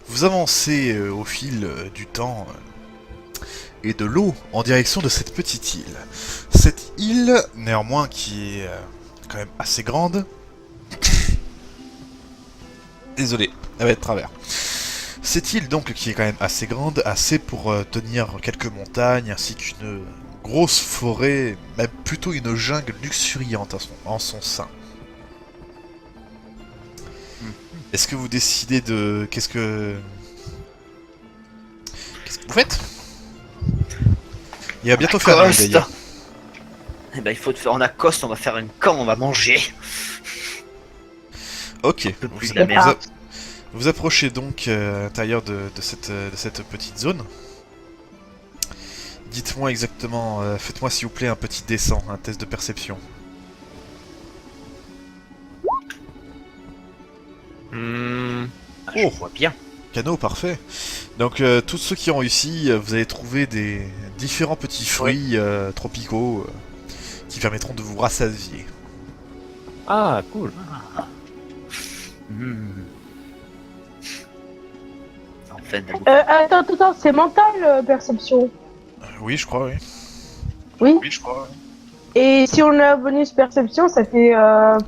Vous avancez au fil du temps et de l'eau en direction de cette petite île. Cette île, néanmoins, qui est quand même assez grande. Désolé, elle va être de travers. Cette île donc qui est quand même assez grande, assez pour tenir quelques montagnes ainsi qu'une grosse forêt, même plutôt une jungle luxuriante en son sein. Est-ce que vous décidez de... Qu'est-ce que vous faites? Il va bientôt faire nuit Accoste. d'ailleurs. Eh ben, il faut te faire en accoste, on va faire un camp, on va manger. Ok, peu plus vous, de la merde. vous approchez donc à l'intérieur de cette petite zone. Dites-moi exactement, faites-moi s'il vous plaît un petit dessin, un test de perception. Je Oh, vois bien. canot, parfait. Donc tous ceux qui ont réussi, vous allez trouver des différents petits fruits tropicaux qui permettront de vous rassasier. Ah, cool. Hmm. Enfin, Attends, c'est mental, perception. Oui, je crois, oui. Oui. Oui, je crois. Et si on a bonus perception, ça fait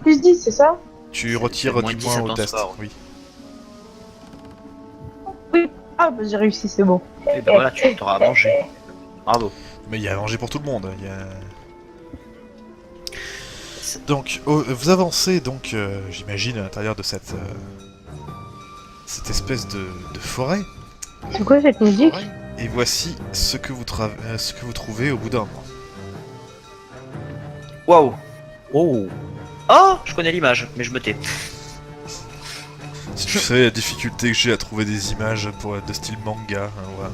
plus 10, c'est ça? Tu Ça retires fait moins du 10 moins à au ton test, score. oui. Oui. Ah, bah j'ai réussi, c'est bon. et ben voilà, tu t'auras à manger. Bravo. Mais il y a à manger pour tout le monde. Donc, vous avancez donc, j'imagine, à l'intérieur de cette espèce de forêt. C'est quoi cette musique? Et voici ce que ce que vous trouvez au bout d'un moment. Waouh. Oh. Oh, je connais l'image, mais je me tais. Si tu sais la difficulté que j'ai à trouver des images de style manga, hein, ouais.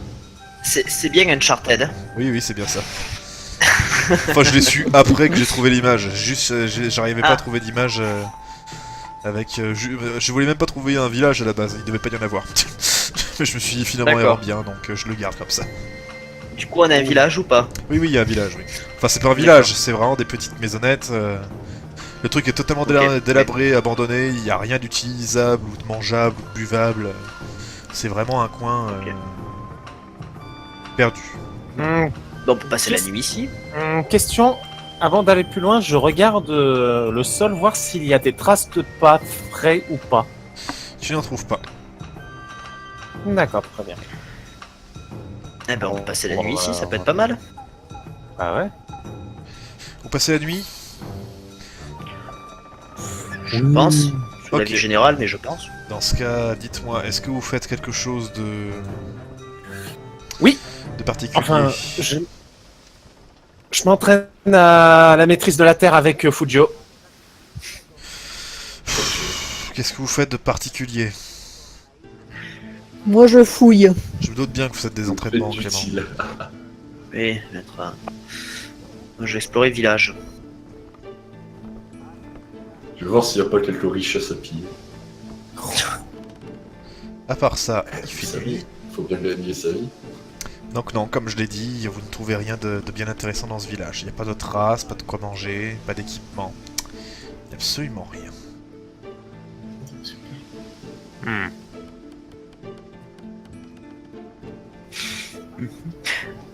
C'est bien Uncharted. Hein. Oui, oui, c'est bien ça. Enfin, je l'ai su après que j'ai trouvé l'image. Juste, j'arrivais pas à trouver d'image avec. Je voulais même pas trouver un village à la base. Il devait pas y en avoir. Mais je me suis dit finalement il y en a bien, donc je le garde comme ça. Du coup, on a un village ou pas? Oui, oui, il y a un village, oui. Enfin, c'est pas un village, c'est vraiment des petites maisonnettes. Le truc est totalement délabré, abandonné. Il y a rien d'utilisable ou de mangeable ou de buvable. C'est vraiment un coin perdu. Bon, on peut passer la nuit ici. Question. Avant d'aller plus loin, je regarde le sol, voir s'il y a des traces de pas frais ou pas. Tu n'en trouves pas. D'accord, très bien. Eh ben, on peut passer la nuit ici, ça peut être pas mal. Ah ouais. Vous passez la nuit? Je pense. Sous Ok. l'avis général, mais je pense. Dans ce cas, dites-moi, est-ce que vous faites quelque chose de... Oui. De particulier? Enfin, je m'entraîne à la maîtrise de la Terre avec Fujio. Qu'est-ce que vous faites de particulier? Moi, je fouille. Je me doute bien que vous faites des entraînements, Très Clément. utile. Oui, maître. Moi, je vais explorer le village. Je vais voir s'il n'y a pas quelques richesses à piller. À part ça, il Sa fait vie. nuit. Faut bien gagner sa vie. Donc non, comme je l'ai dit, vous ne trouvez rien de bien intéressant dans ce village. Il n'y a pas de traces, pas de quoi manger, pas d'équipement. Il n'y a absolument rien.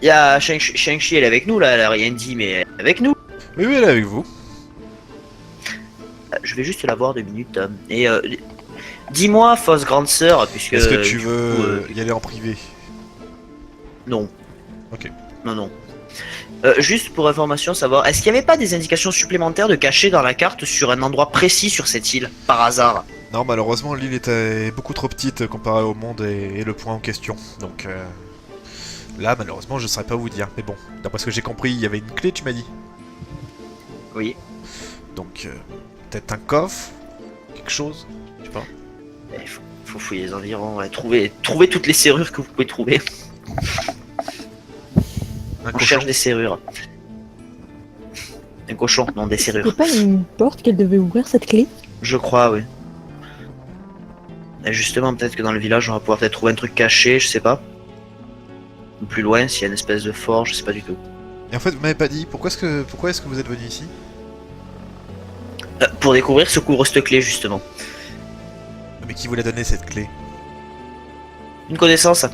Il y a Shang-Chi, elle est avec nous là, elle a rien dit, mais elle est avec nous. Oui, oui, elle est avec vous. Je vais juste la voir 2 minutes. Et dis-moi, fausse grande sœur, puisque. Est-ce que tu du veux coup, y aller en privé? Non. Ok. Non, non. Juste pour information, savoir, est-ce qu'il n'y avait pas des indications supplémentaires de cachées dans la carte sur un endroit précis sur cette île, par hasard? Non, malheureusement, l'île était beaucoup trop petite comparée au monde et le point en question. Donc là, malheureusement, je ne saurais pas vous dire. Mais bon, d'après ce que j'ai compris, il y avait une clé, tu m'as dit. Oui. Donc peut-être un coffre, quelque chose, je sais pas. Il faut fouiller les environs, ouais, trouver toutes les serrures que vous pouvez trouver. Un On cochon. cherche des serrures. Un cochon, non, des serrures. C'est pas une porte qu'elle devait ouvrir, cette clé? Je crois, oui. Et justement, peut-être que dans le village, on va pouvoir peut-être trouver un truc caché, je sais pas. Ou plus loin, s'il y a une espèce de forge, je sais pas du tout. Et en fait, vous m'avez pas dit, pourquoi est-ce que vous êtes venu ici? Pour découvrir ce couvre cette clé, justement. Mais qui vous l'a donné cette clé? Une connaissance.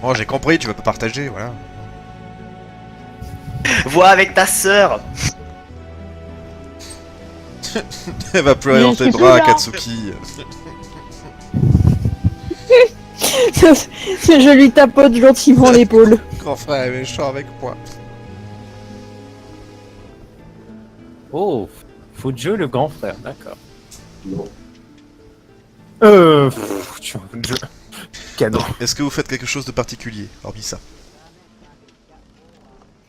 Bon, j'ai compris, tu vas pas partager, voilà. Vois avec ta sœur. Elle va pleurer Mais dans je tes suis bras, plus là. Katsuki. Je lui tapote gentiment l'épaule. Grand frère est méchant avec moi. Oh, Fujo le grand frère, d'accord. Non. Cadeau. Est-ce que vous faites quelque chose de particulier, hormis ça?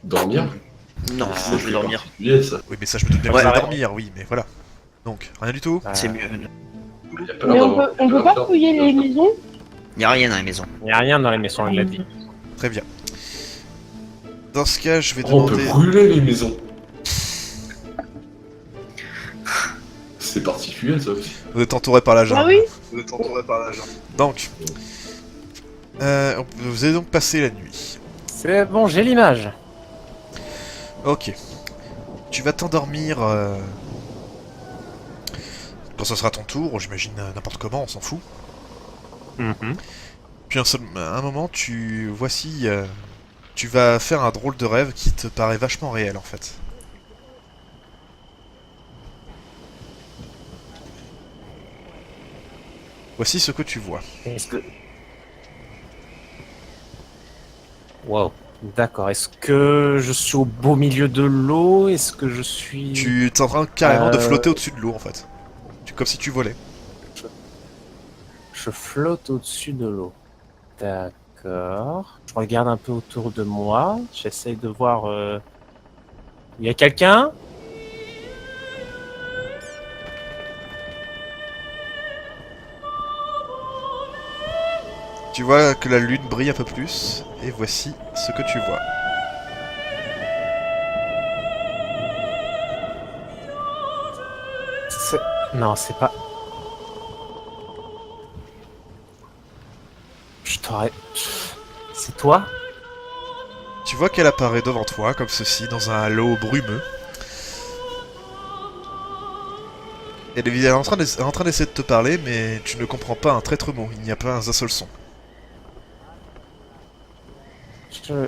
Dormir? Non, Ah, moi je vais dormir. particulier, ça. Oui, mais ça, je me doute bien que Ouais, vous allez ouais. dormir, oui, mais voilà. Donc, rien du tout? C'est mieux. Il y a pas Mais l'air on d'avoir- peut pas fouiller les maisons? Y a rien dans la maison. Il n'y a rien dans les maisons, il l'a dit. Très bien. Dans ce cas, je vais Oh, on peut demander... brûler les maisons. C'est particulier, ça aussi. Vous êtes entouré par la jungle. Ah oui? Donc, vous allez donc passer la nuit. C'est bon, j'ai l'image. Ok. Tu vas t'endormir quand ce sera ton tour, j'imagine n'importe comment, on s'en fout. Puis à un moment, tu vas faire un drôle de rêve qui te paraît vachement réel en fait. Voici ce que tu vois. Est-ce que... Wow. D'accord. Est-ce que je suis au beau milieu de l'eau? Est-ce que je suis... Tu es en train carrément de Euh. flotter au-dessus de l'eau en fait. Comme si tu volais. Je flotte au-dessus de l'eau. D'accord. Je regarde un peu autour de moi. J'essaye de voir... Il y a quelqu'un? Tu vois que la lune brille un peu plus, et voici ce que tu vois. Non, c'est pas... Je t'aurais... C'est toi? Tu vois qu'elle apparaît devant toi, comme ceci, dans un halo brumeux. Elle est en train d'essayer de te parler, mais tu ne comprends pas un traître mot, il n'y a pas un seul son. Je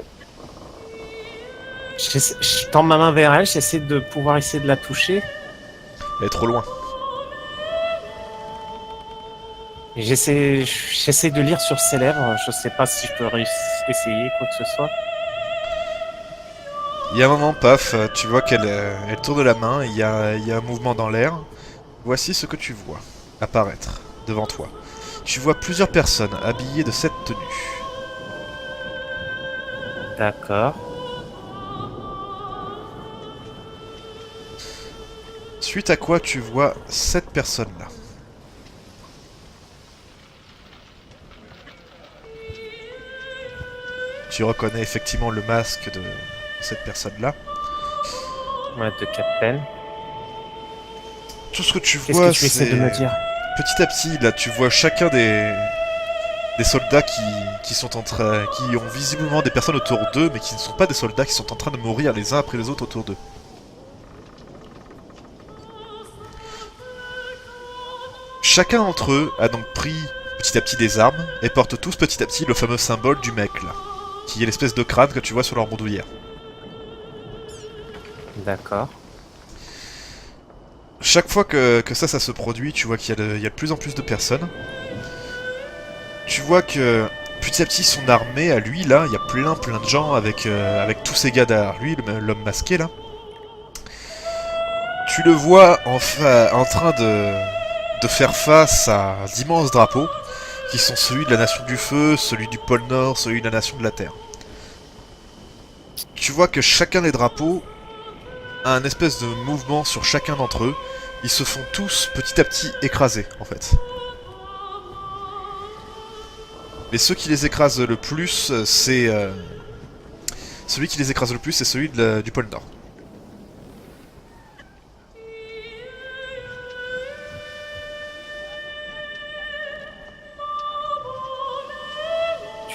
tends ma main vers elle, j'essaie de pouvoir essayer de la toucher. Elle est trop loin. Et j'essaie de lire sur ses lèvres. Je sais pas si je peux essayer quoi que ce soit. Il y a un moment, paf, tu vois qu'elle elle tourne la main, il y a un mouvement dans l'air. Voici ce que tu vois apparaître devant toi. Tu vois plusieurs personnes habillées de cette tenue. D'accord. Suite à quoi tu vois cette personne-là. Tu reconnais effectivement le masque de cette personne-là. Ouais, de Captain. Tout ce que tu Qu'est-ce vois, que tu essaies de me dire? petit à petit, là, tu vois chacun des soldats qui sont qui ont visiblement des personnes autour d'eux, mais qui ne sont pas des soldats, qui sont en train de mourir les uns après les autres autour d'eux. Chacun d'entre eux a donc pris petit à petit des armes et porte tous petit à petit le fameux symbole du mec là, qui est l'espèce de crâne que tu vois sur leur bandoulière. D'accord. Chaque fois que ça se produit, tu vois qu'il y a de plus en plus de personnes. Tu vois que petit à petit son armée à lui là, il y a plein de gens avec tous ces gars derrière lui, l'homme masqué là. Tu le vois en train de faire face à d'immenses drapeaux qui sont celui de la Nation du Feu, celui du pôle Nord, celui de la Nation de la Terre. Tu vois que chacun des drapeaux a un espèce de mouvement sur chacun d'entre eux. Ils se font tous petit à petit écraser en fait. Mais ceux qui les écrasent le plus, c'est... Celui qui les écrase le plus, c'est celui du pôle Nord.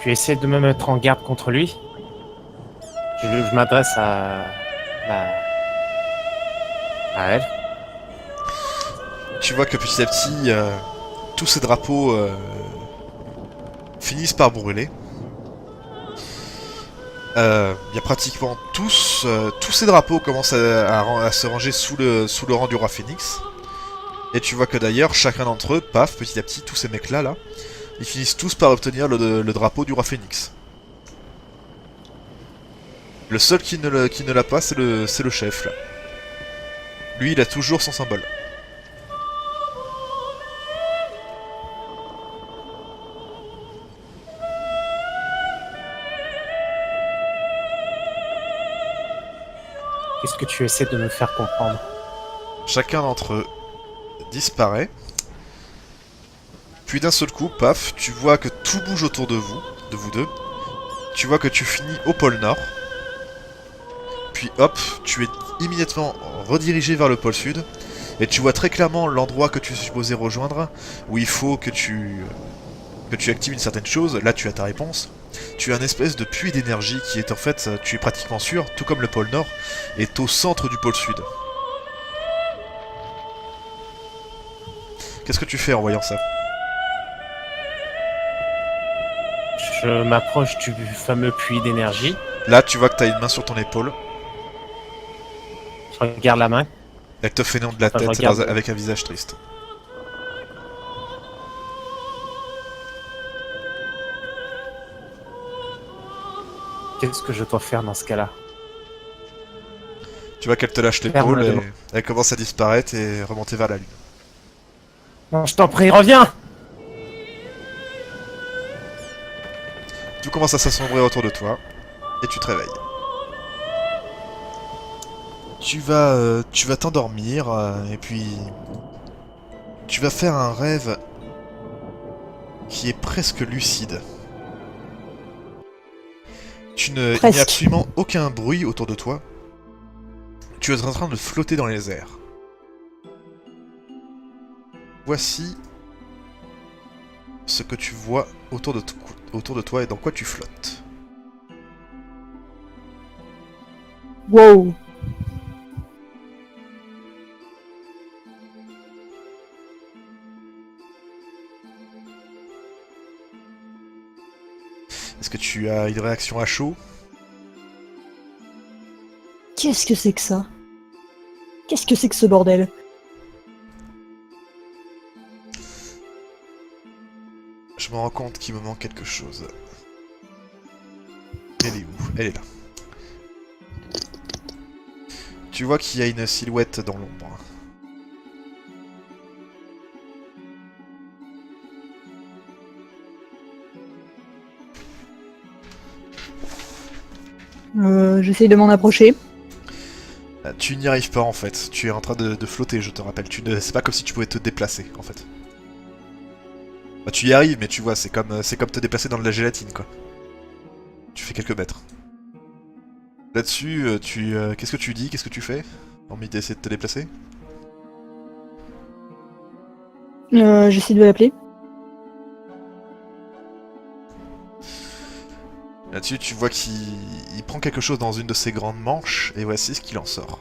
Tu essaies de me mettre en garde contre lui. Je m'adresse à Tu vois que petit à petit, tous ces drapeaux finissent par brûler. Il y a pratiquement tous ces drapeaux commencent à se ranger sous le rang du roi Phoenix. Et tu vois que d'ailleurs, chacun d'entre eux, paf, petit à petit, tous ces mecs-là, là, ils finissent tous par obtenir le drapeau du roi Phoenix. Le seul qui ne l'a pas, c'est le chef, là. Lui, il a toujours son symbole. Qu'est-ce que tu essaies de me faire comprendre? Chacun d'entre eux disparaît. Puis d'un seul coup, paf, tu vois que tout bouge autour de vous deux. Tu vois que tu finis au pôle Nord. Puis hop, tu es immédiatement redirigé vers le pôle Sud. Et tu vois très clairement l'endroit que tu es supposé rejoindre, où il faut que tu actives une certaine chose. Là, tu as ta réponse. Tu as une espèce de puits d'énergie qui est en fait, tu es pratiquement sûr, tout comme le pôle Nord, est au centre du pôle Sud. Qu'est-ce que tu fais en voyant ça? Je m'approche du fameux puits d'énergie. Là, tu vois que tu as une main sur ton épaule. Je regarde la main. Elle te fait nom de la Enfin, je tête regarde. avec un visage triste. Qu'est-ce que je dois faire dans ce cas-là? Tu vois qu'elle te lâche Ferme l'épaule la et demande. elle commence à disparaître et remonter vers la lune. Non, je t'en prie, reviens! Tout commence à s'assombrir autour de toi et tu te réveilles. Tu vas t'endormir et puis tu vas faire un rêve qui est presque lucide. Il n'y a Presque. absolument aucun bruit autour de toi. Tu es en train de flotter dans les airs. Voici ce que tu vois autour de toi et dans quoi tu flottes. Wow. Est-ce que tu as une réaction à chaud? Qu'est-ce que c'est que ça? Qu'est-ce que c'est que ce bordel? Je me rends compte qu'il me manque quelque chose. Elle est où? Elle est là. Tu vois qu'il y a une silhouette dans l'ombre. J'essaye de m'en approcher. Tu n'y arrives pas en fait. Tu es en train de flotter, je te rappelle. C'est pas comme si tu pouvais te déplacer en fait. Bah, tu y arrives, mais tu vois, c'est comme te déplacer dans de la gélatine quoi. Tu fais quelques mètres. Là-dessus, qu'est-ce que tu dis? Qu'est-ce que tu fais? Hormis d'essayer de te déplacer? J'essaie de l'appeler. Là-dessus, tu vois qu'il prend quelque chose dans une de ses grandes manches, et voici ce qu'il en sort.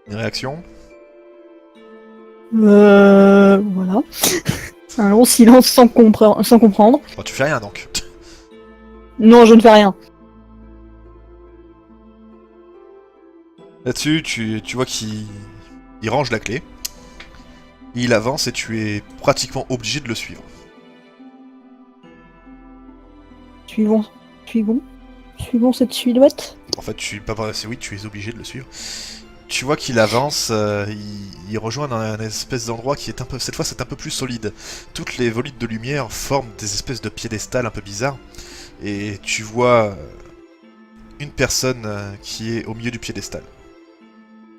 Une réaction? Voilà. Un long silence sans comprendre. Bon, tu fais rien donc. Non, je ne fais rien. Là-dessus, tu vois qu'il range la clé. Il avance et tu es pratiquement obligé de le suivre. Suivons cette silhouette. En fait, oui, tu es obligé de le suivre. Tu vois qu'il avance, il rejoint un espèce d'endroit qui est un peu... Cette fois, c'est un peu plus solide. Toutes les volutes de lumière forment des espèces de piédestals un peu bizarres. Et tu vois une personne qui est au milieu du piédestal.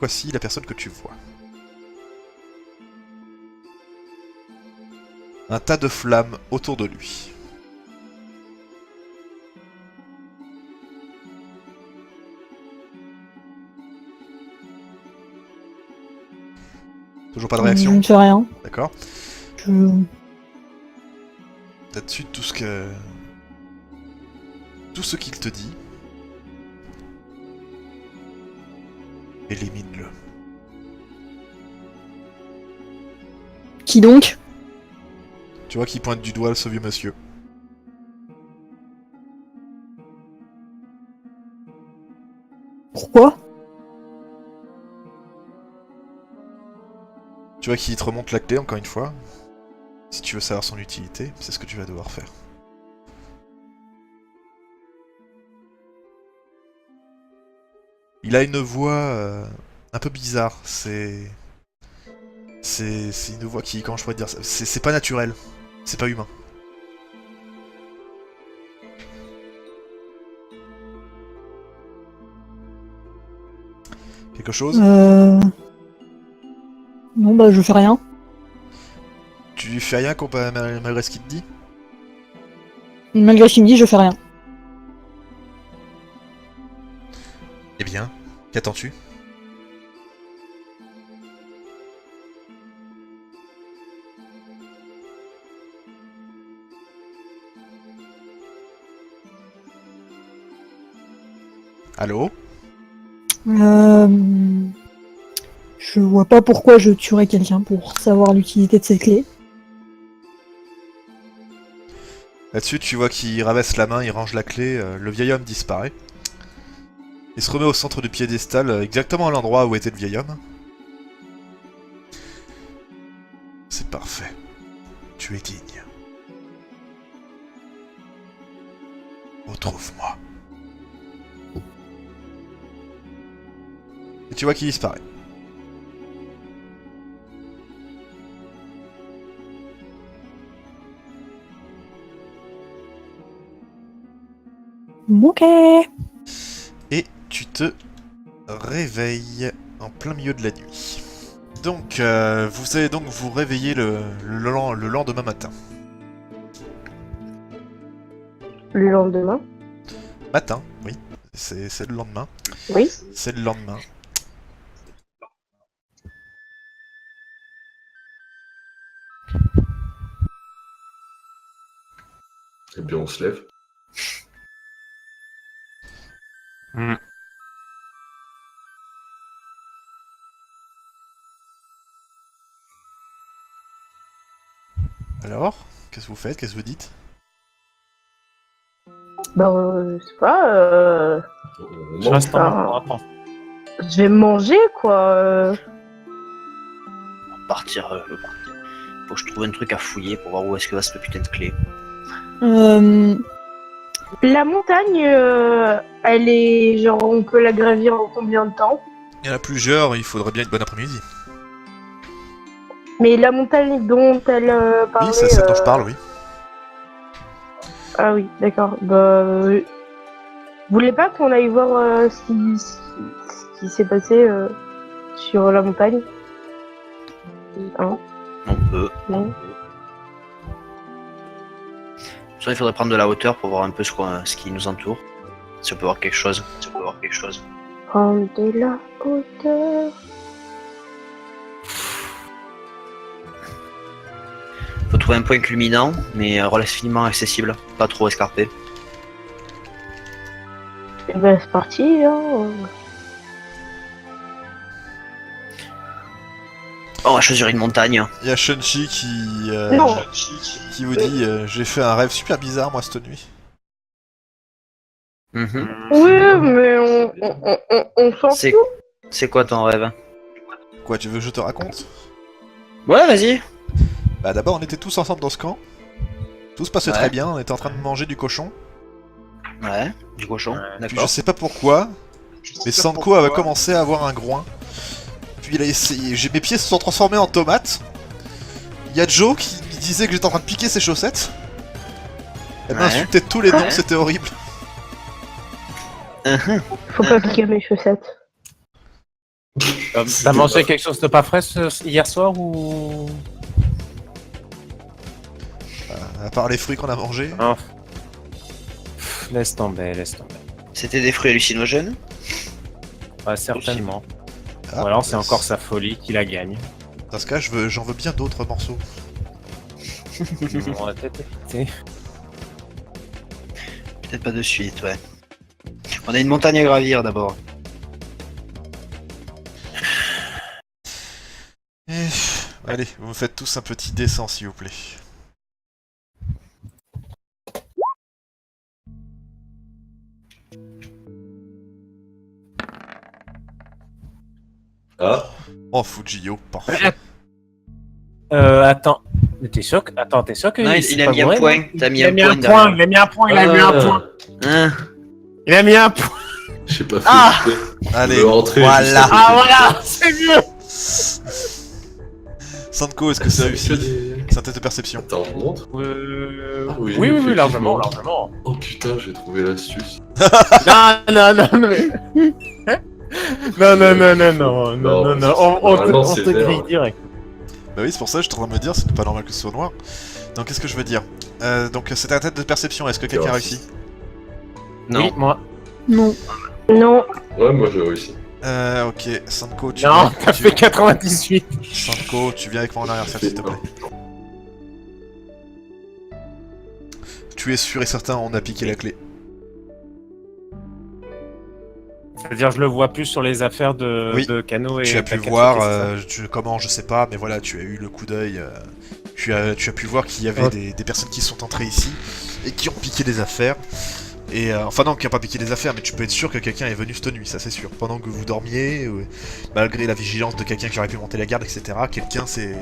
Voici la personne que tu vois. Un tas de flammes autour de lui. Toujours pas de Je réaction? ne fais rien. D'accord. Je... Suite tout ce que... Tout ce qu'il te dit. Élimine-le. Qui donc? Tu vois qu'il pointe du doigt ce vieux monsieur. Pourquoi? Tu vois qu'il te remonte la clé encore une fois. Si tu veux savoir son utilité, c'est ce que tu vas devoir faire. Il a une voix un peu bizarre. C'est une voix qui, comment je pourrais te dire, c'est pas naturel. C'est pas humain. Quelque chose? Non, bah je fais rien. Tu lui fais rien malgré ce qu'il te dit? Malgré ce qu'il me dit, je fais rien. Eh bien, qu'attends-tu? Allô? Je vois pas pourquoi je tuerais quelqu'un pour savoir l'utilité de cette clé. Là-dessus, tu vois qu'il rabaisse la main, il range la clé, le vieil homme disparaît. Il se remet au centre du piédestal, exactement à l'endroit où était le vieil homme. C'est parfait. Tu es digne. Retrouve-moi. Et tu vois qu'il disparaît. Ok. Et tu te réveilles en plein milieu de la nuit. Donc, vous allez donc vous réveiller le lendemain matin. Le lendemain. Matin, oui. C'est le lendemain. Oui. C'est le lendemain. Et puis on se lève. Alors, qu'est-ce que vous faites? Qu'est-ce que vous dites? Bah, je sais pas. On Je mange. reste en pour attendre. Je vais manger, quoi. Partir. Faut que je trouve un truc à fouiller pour voir où est-ce que va cette putain de clé. La montagne, elle est. Genre, on peut la gravir en combien de temps? Il y en a plusieurs, il faudrait bien une bonne après-midi. Mais la montagne dont elle parlait. Oui, c'est celle dont je parle, oui. Ah oui, d'accord. Bah. Vous voulez pas qu'on aille voir ce qui s'est passé sur la montagne? Hein? On peut. Non. Soit il faudrait prendre de la hauteur pour voir un peu ce qui nous entoure. Si on peut voir quelque chose. Prendre de la hauteur. Faut trouver un point culminant, mais relativement accessible, pas trop escarpé. Et ben c'est parti, hein. On va choisir une montagne. Il y a Shunchi qui Non. qui vous dit j'ai fait un rêve super bizarre moi cette nuit. Mhm. Oui, mais on s'en C'est- fout. C'est quoi ton rêve? Quoi, tu veux que je te raconte? Ouais, vas-y. Bah d'abord on était tous ensemble dans ce camp. Tout se passait Ouais. très bien, on était en train de manger du cochon. Ouais, du cochon, Puis je d'accord. sais pas pourquoi, mais Sanko avait commencé à avoir un groin. Puis il a essayé, mes pieds se sont transformés en tomates. Il y a Joe qui me disait que j'étais en train de piquer ses chaussettes. Elle Ouais. m'insultait de tous les noms, Ouais. c'était horrible. Faut pas piquer mes chaussettes. T'as mangé quelque chose de pas frais hier soir ou... À part les fruits qu'on a mangés. Oh. Laisse tomber, laisse tomber. C'était des fruits hallucinogènes? Ouais, certainement. Ah, Ou alors c'est bah, encore sa folie qui la gagne. Dans ce cas, j'en veux bien d'autres morceaux. On va peut-être éviter. Peut-être pas de suite, ouais. On a une montagne à gravir d'abord. Allez, vous me faites tous un petit dessin, s'il vous plaît. Ah, Oh, Fujio, parfait. Attends. Mais t'es sûr que... Attends, t'es sûr que Non, il c'est a pas mis un bourré, point. non T'as mis Il a un mis point un point, derrière. il a mis un point, il a mis un point. Hein Il a mis un point. j'ai pas fait Ah exprès. Allez, Je veux rentrer voilà. juste à côté Ah du voilà, point. c'est mieux. Sanko, est-ce que c'est réussi? C'est un test de perception. Attends, on montre. Oui, oui, oui, effectivement. largement, largement. Oh putain, j'ai trouvé l'astuce. Non, mais... non, Normalement, on c'est te vert. grille direct. Bah oui, c'est pour ça que je suis en train de me dire, c'est pas normal que ce soit noir. Donc qu'est-ce que je veux dire? Donc c'était un test de perception, est-ce que quelqu'un a réussi? Non. Oui, moi. Non. Non. Ouais, moi j'ai réussi. Ok, Sanko, tu Non, viens... t'as tu- fait 98. Sanko, tu viens avec moi en arrière, s'il te plaît. Tu es sûr et certain, on a piqué la clé. C'est-à-dire, je le vois plus sur les affaires de, Oui. de Kano et Tu as pu Takatsuki, voir, c'est ça comment, je sais pas, mais voilà, tu as eu le coup d'œil. Tu as pu voir qu'il y avait Ok. des personnes qui sont entrées ici et qui ont piqué des affaires. Et enfin non, qui n'ont pas piqué des affaires, mais tu peux être sûr que quelqu'un est venu cette nuit, ça c'est sûr. Pendant que vous dormiez, malgré la vigilance de quelqu'un qui aurait pu monter la garde, etc., quelqu'un c'est...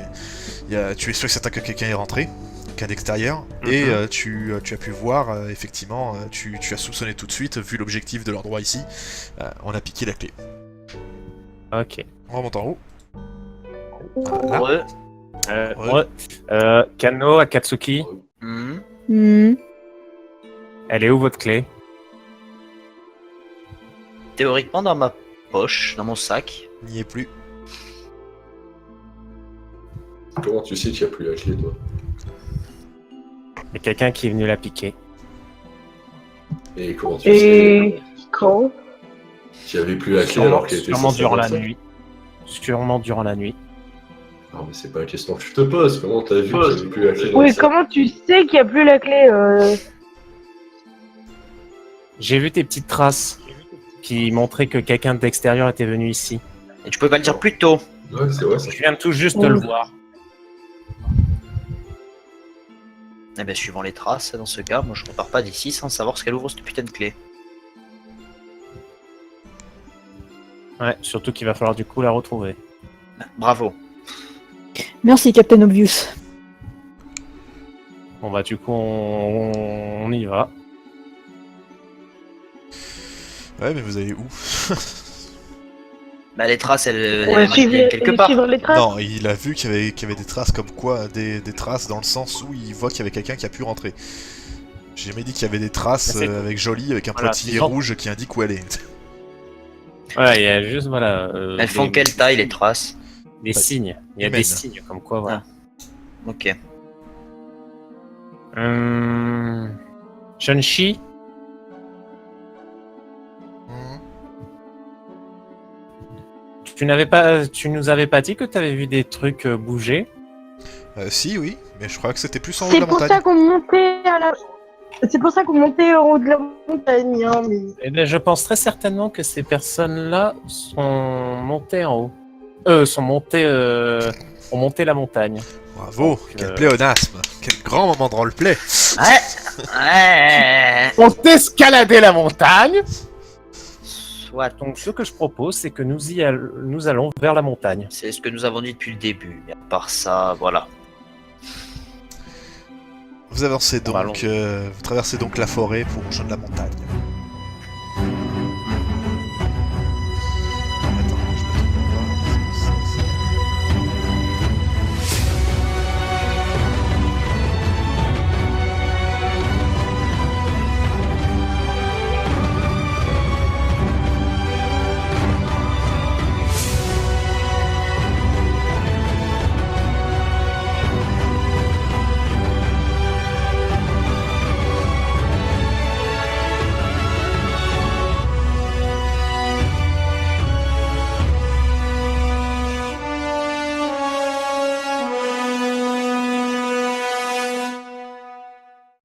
Tu es sûr et certain que quelqu'un est rentré, quelqu'un d'extérieur, et tu as pu voir, effectivement, tu as soupçonné tout de suite, vu l'objectif de l'endroit ici, on a piqué la clé. Ok. On remonte en haut. Heureux. Kano, Akatsuki, Hmm. Hmm. elle est où votre clé? Théoriquement dans ma poche, dans mon sac. N'y est plus. Comment tu sais qu'il n'y a plus la clé, toi? Il y a quelqu'un qui est venu la piquer. Et comment tu sais Et quand? qu'il n'y avait plus la clé alors qu'elle était Sûrement censée durant avoir la ça? nuit. Sûrement durant la nuit. Non, mais c'est pas la question que je te pose. Comment t'as vu qu'il n'y avait plus la clé dans Oui, le sac? comment tu sais qu'il n'y a plus la clé J'ai vu tes petites traces qui montraient que quelqu'un d'extérieur était venu ici. Et tu pouvais pas le dire plus tôt. Ouais, c'est vrai, ça. Je viens tout juste de le voir. Eh ben, suivant les traces, dans ce cas, moi je repars pas d'ici sans savoir ce qu'elle ouvre cette putain de clé. Ouais, surtout qu'il va falloir du coup la retrouver. Bravo. Merci, Captain Obvious. Bon bah du coup on y va. Ouais, mais vous allez où? Bah les traces, elles On va viennent quelque part. suivre les traces. Non, il a vu qu'il y avait des traces comme quoi, des traces dans le sens où il voit qu'il y avait quelqu'un qui a pu rentrer. J'ai jamais dit qu'il y avait des traces Mais c'est- avec Jolie, avec un Voilà, pointillé c'est bon. rouge qui indique où elle est. Ouais, il y a juste voilà. Elles font quelle taille les traces? Des signes. Il y a humaines. des signes comme quoi voilà. Ok. Shunshi, Hmm. tu nous avais pas dit que tu avais vu des trucs bouger? Si, oui, mais je crois que c'était plus en haut de C'est la pour montagne. ça qu'on montait à la... C'est pour ça qu'on montait en haut de la montagne, hein, mais... Eh bien, je pense très certainement que ces personnes-là sont montées en haut. Ont monté la montagne. Bravo, quel pléonasme, quel grand moment de roleplay. Ouais. Ont escaladé la montagne. Soit. Donc, ce que je propose, c'est que nous allons vers la montagne. C'est ce que nous avons dit depuis le début. Mais à part ça, voilà. Vous avancez On va donc, vous traversez donc la forêt pour rejoindre la montagne.